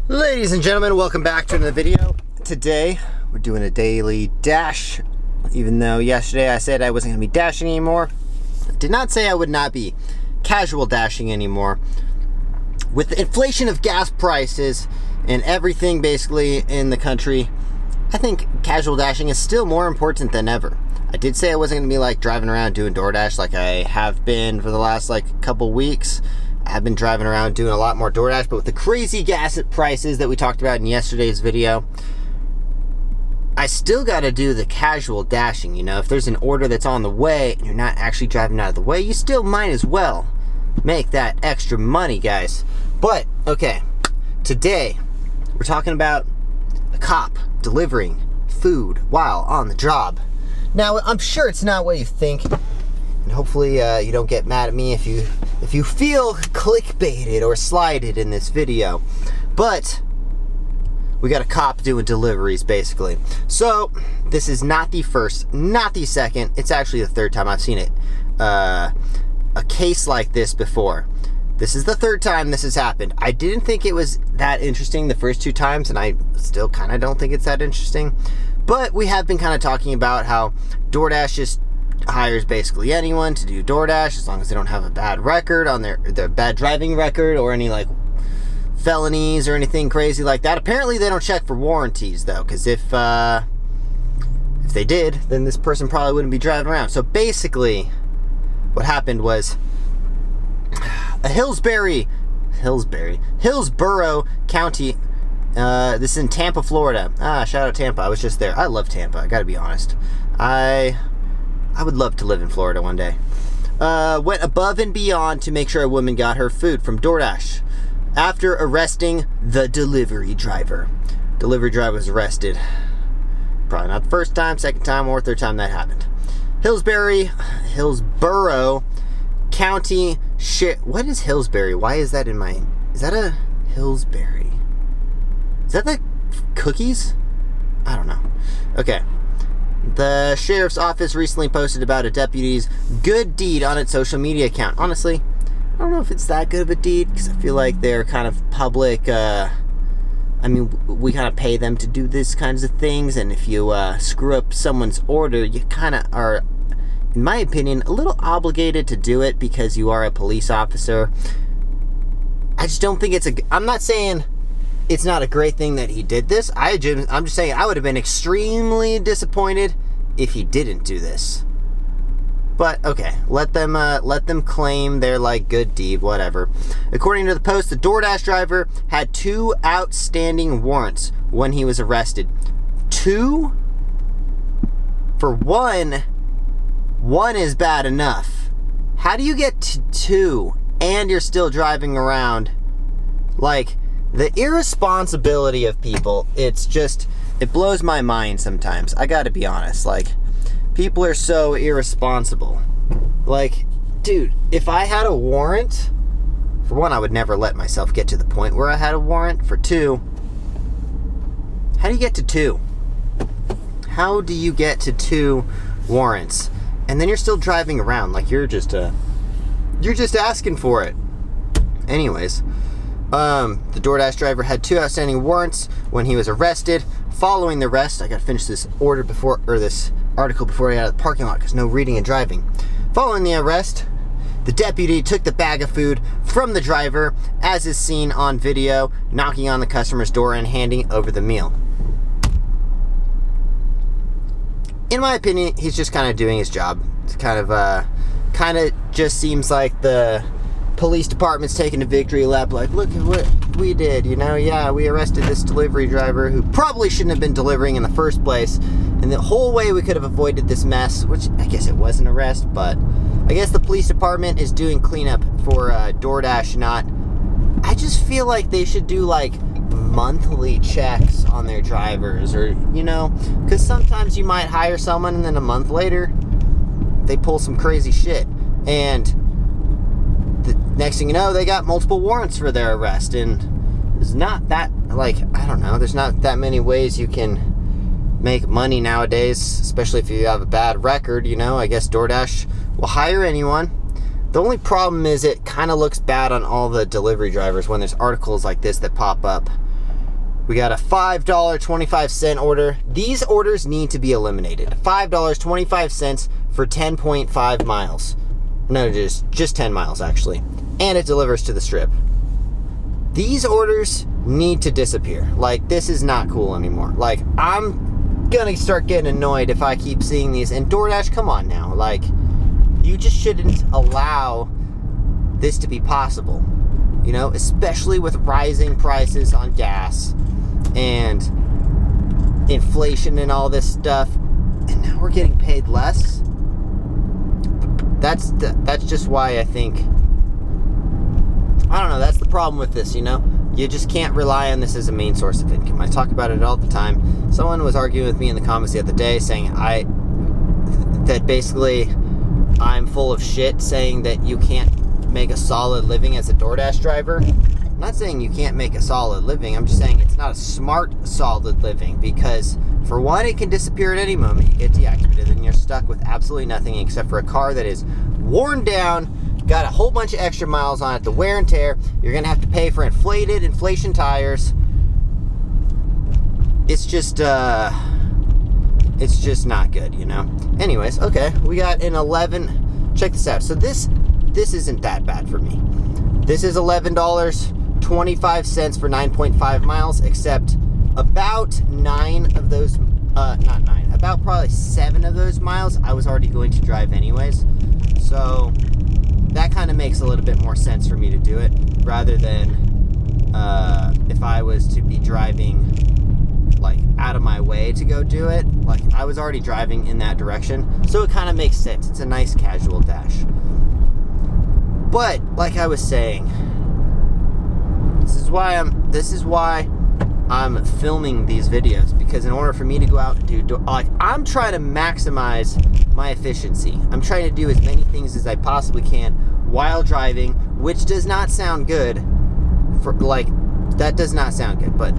Ladies and gentlemen, welcome back to another video. Today, we're doing a daily dash. Even though yesterday I said I wasn't going to be dashing anymore, I did not say I would not be casual dashing anymore. With the inflation of gas prices and everything basically in the country, I think casual dashing is still more important than ever. I did say I wasn't going to be like driving around doing Doordash like I have been for the last couple weeks. I've been driving around doing a lot more Doordash, but with the crazy gas prices that we talked about in yesterday's video, I still got to do the casual dashing. You know, if there's an order that's on the way and you're not actually driving out of the way, you still might as well make that extra money, guys. But, okay, today we're talking about a cop delivering food while on the job. Now, I'm sure it's not what you think, and hopefully you don't get mad at me if you feel clickbaited or slighted in this video. But we got a cop doing deliveries, basically. So this is not the first, not the second. It's actually the third time I've seen it. A case like this before. This is the third time this has happened. I didn't think it was that interesting the first two times, and I still kind of don't think it's that interesting. But we have been kind of talking about how Doordash just hires basically anyone to do Doordash as long as they don't have a bad record on their bad driving record or any felonies or anything crazy like that. Apparently they don't check for warranties though, because if they did, then this person probably wouldn't be driving around. So basically what happened was a Hillsborough County, this is in Tampa, Florida. Shout out Tampa. I was just there. I love Tampa, I gotta be honest. I would love to live in Florida one day. Went above and beyond to make sure a woman got her food from Doordash after arresting the delivery driver. Delivery driver was arrested. Probably not the first time, second time, or third time that happened. Hillsborough County shit. What is Hillsborough? Why is that in my... Is that a Hillsborough? Is that the cookies? I don't know. Okay. The sheriff's office recently posted about a deputy's good deed on its social media account. Honestly, I don't know if it's that good of a deed, because I feel like they're kind of public. I mean, we kind of pay them to do these kinds of things, and if you screw up someone's order, you kind of are, in my opinion, a little obligated to do it because you are a police officer. I just don't think I'm not saying it's not a great thing that he did this. I'm just saying I would have been extremely disappointed if he didn't do this. But okay, let them claim their good deed, whatever. According to the post, the Doordash driver had 2 outstanding warrants when he was arrested. 2? For one is bad enough. How do you get to 2 and you're still driving around? The irresponsibility of people, it blows my mind sometimes. I gotta be honest. People are so irresponsible. Dude, if I had a warrant, for one, I would never let myself get to the point where I had a warrant. For 2, how do you get to 2? How do you get to 2 warrants? And then you're still driving around you're just asking for it. Anyways, the Doordash driver had 2 outstanding warrants when he was arrested. Following the arrest, I gotta finish this this article before I got out of the parking lot because no reading and driving. Following the arrest, the deputy took the bag of food from the driver, as is seen on video, knocking on the customer's door and handing over the meal. In my opinion, he's just kind of doing his job. It's kind of just seems like the police department's taking a victory lap, look at what we did, yeah, we arrested this delivery driver who probably shouldn't have been delivering in the first place, and the whole way we could have avoided this mess, which I guess it was an arrest, but I guess the police department is doing cleanup for Doordash. I just feel like they should do monthly checks on their drivers, or because sometimes you might hire someone and then a month later they pull some crazy shit, and next thing you know, they got multiple warrants for their arrest, and there's not that, I don't know, there's not that many ways you can make money nowadays, especially if you have a bad record, I guess Doordash will hire anyone. The only problem is it kind of looks bad on all the delivery drivers when there's articles like this that pop up We got a $5.25 order. These orders need to be eliminated. $5.25 for 10.5 miles. No, just 10 miles actually. And it delivers to the strip. These orders need to disappear. Like, this is not cool anymore. Like, I'm gonna start getting annoyed if I keep seeing these. And DoorDash, come on now. Like, you just shouldn't allow this to be possible. You know, especially with rising prices on gas and inflation and all this stuff. And now we're getting paid less. That's just why I think, I don't know, that's the problem with this, you know? You just can't rely on this as a main source of income. I talk about it all the time. Someone was arguing with me in the comments the other day saying that basically I'm full of shit saying that you can't make a solid living as a DoorDash driver. I'm not saying you can't make a solid living. I'm just saying it's not a smart, solid living because, for one, it can disappear at any moment. You get deactivated and you're stuck with absolutely nothing except for a car that is worn down, got a whole bunch of extra miles on it, the wear and tear. You're going to have to pay for inflation tires. It's just not good, you know? Anyways, okay, we got an 11. Check this out. So this isn't that bad for me. This is $11.25 for 9.5 miles, except about 9 of those, not 9, about probably 7 of those miles I was already going to drive anyways. So that kind of makes a little bit more sense for me to do it, rather than if I was to be driving like out of my way to go do it. Like, I was already driving in that direction, so it kind of makes sense. It's a nice casual dash. But like I was saying, this is why I'm filming these videos, because in order for me to go out and do I'm trying to maximize my efficiency. I'm trying to do as many things as I possibly can while driving, which does not sound good. That does not sound good, but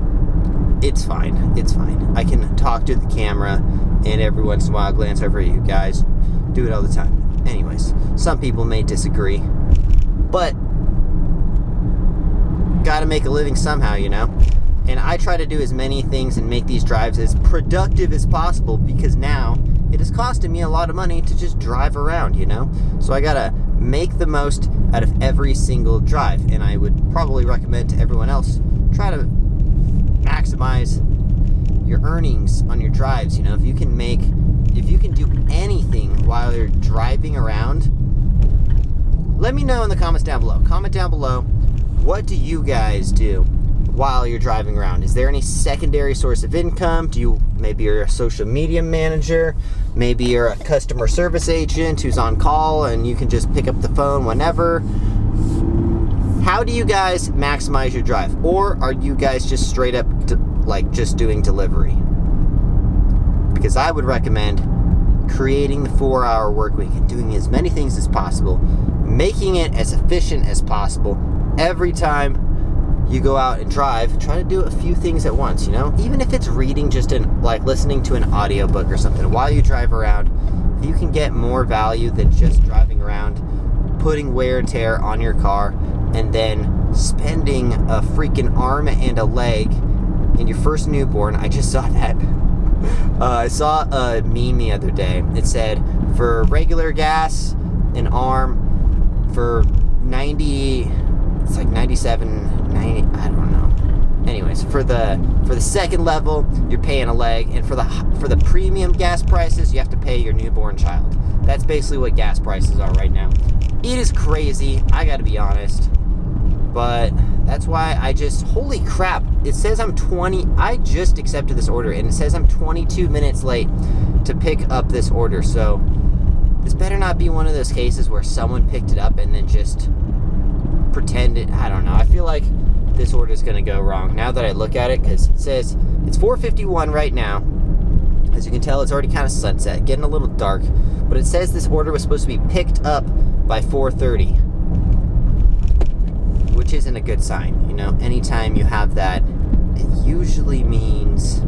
it's fine. It's fine. I can talk to the camera and every once in a while glance over at you guys. Do it all the time. Anyways, some people may disagree, but gotta make a living somehow, you know? And I try to do as many things and make these drives as productive as possible, because now it is costing me a lot of money to just drive around, you know? So I gotta make the most out of every single drive. And I would probably recommend to everyone else, try to maximize your earnings on your drives. You know, if you can do anything while you're driving around, let me know in the comments down below. Comment down below, what do you guys do while you're driving around? Is there any secondary source of income? Maybe you're a social media manager, maybe you're a customer service agent who's on call and you can just pick up the phone whenever. How do you guys maximize your drive? Or are you guys just straight up just doing delivery? Because I would recommend creating the 4-hour work week and doing as many things as possible, making it as efficient as possible. Every time you go out and drive, try to do a few things at once, you know? Even if it's reading, listening to an audiobook or something while you drive around, if you can get more value than just driving around, putting wear and tear on your car, and then spending a freaking arm and a leg in your first newborn. I just saw that. I saw a meme the other day. It said, for regular gas, an arm, for 90, it's like 97, 90, I don't know. Anyways, for the second level, you're paying a leg, and for the premium gas prices, you have to pay your newborn child. That's basically what gas prices are right now. It is crazy, I gotta be honest. But that's why holy crap, it says I just accepted this order, and it says I'm 22 minutes late to pick up this order. So this better not be one of those cases where someone picked it up and then just pretended. I don't know. I feel like this order is going to go wrong now that I look at it, because it says it's 4:51 right now. As you can tell, it's already kind of sunset, getting a little dark. But it says this order was supposed to be picked up by 4:30. Which isn't a good sign, you know? Anytime you have that, it usually means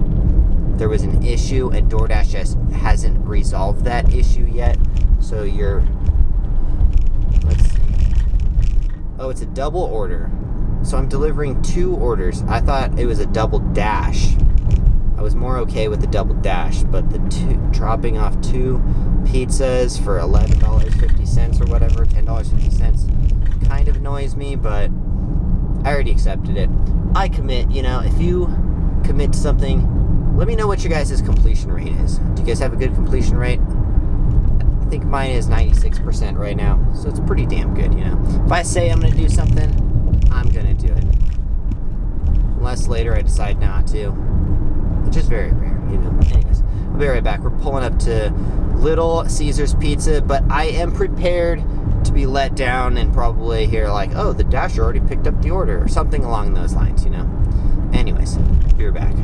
there was an issue and DoorDash hasn't resolved that issue yet. So let's see. Oh, it's a double order. So I'm delivering 2 orders. I thought it was a double dash. I was more okay with the double dash, but dropping off 2 pizzas for $11.50 or whatever, $10.50, kind of annoys me, but I already accepted it. I commit, if you commit to something, let me know what your guys' completion rate is. Do you guys have a good completion rate? I think mine is 96% right now, so it's pretty damn good, If I say I'm going to do something, I'm going to do it. Unless later I decide not to. Which is very rare, Anyways, I'll be right back. We're pulling up to Little Caesars Pizza, but I am prepared to be let down and probably hear like, oh, the Dasher already picked up the order, or something along those lines, Anyways, be right back.